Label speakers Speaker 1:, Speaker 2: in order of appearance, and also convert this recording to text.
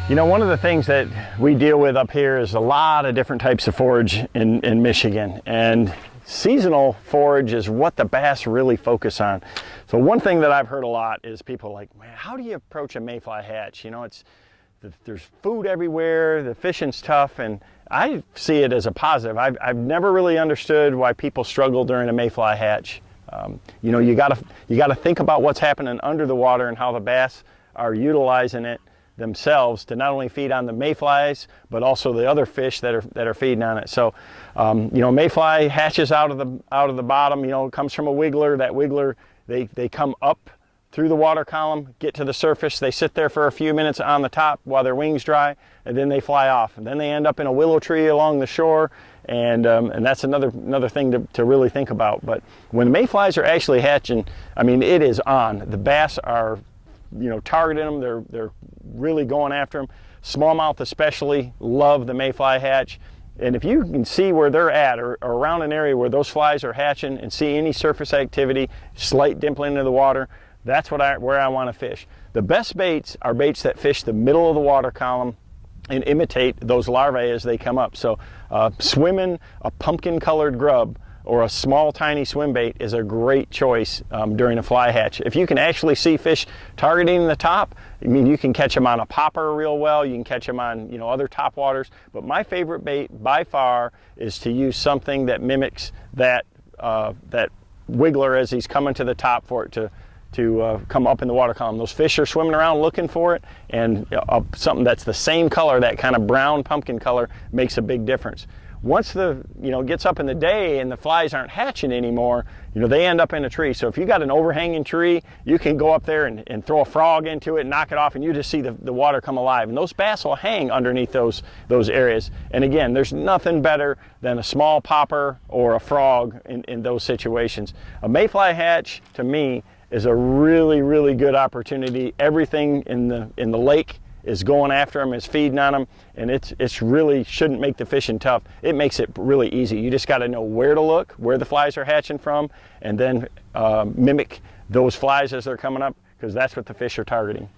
Speaker 1: You know, one of the things that we deal with up here is a lot of different types of forage in Michigan, and seasonal forage is what the bass really focus on. So one thing that I've heard a lot is people like, man, how do you approach a Mayfly hatch? You know, there's food everywhere, the fishing's tough, and I see it as a positive. I've never really understood why people struggle during a Mayfly hatch. You know, you gotta think about what's happening under the water and how the bass are utilizing it themselves to not only feed on the mayflies but also the other fish that are feeding on it. So you know, mayfly hatches out of the bottom. You know, it comes from a wiggler. That wiggler, they come up through the water column, get to the surface, they sit there for a few minutes on the top while their wings dry, and then they fly off, and then they end up in a willow tree along the shore, and that's another thing to really think about. But when mayflies are actually hatching, I mean, it is on. The bass are, you know, targeting them. They're really going after them. Smallmouth especially love the mayfly hatch. And if you can see where they're at, or around an area where those flies are hatching, and see any surface activity, slight dimpling into the water, that's where I want to fish. The best baits are baits that fish the middle of the water column and imitate those larvae as they come up. So swimming a pumpkin colored grub or a small tiny swim bait is a great choice during a fly hatch. If you can actually see fish targeting the top, I mean, you can catch them on a popper real well, you can catch them on, you know, other top waters, but my favorite bait by far is to use something that mimics that wiggler as he's coming to the top for it to come up in the water column. Those fish are swimming around looking for it, and something that's the same color, that kind of brown pumpkin color, makes a big difference. Once gets up in the day and the flies aren't hatching anymore, you know, they end up in a tree. So if you got an overhanging tree, you can go up there and throw a frog into it and knock it off, and you just see the water come alive. And those bass will hang underneath those areas. And again, there's nothing better than a small popper or a frog in those situations. A mayfly hatch, to me, is a really, really good opportunity. Everything in the lake is going after them, is feeding on them, and it's really shouldn't make the fishing tough. It makes it really easy. You just got to know where to look, where the flies are hatching from, and then mimic those flies as they're coming up, because that's what the fish are targeting.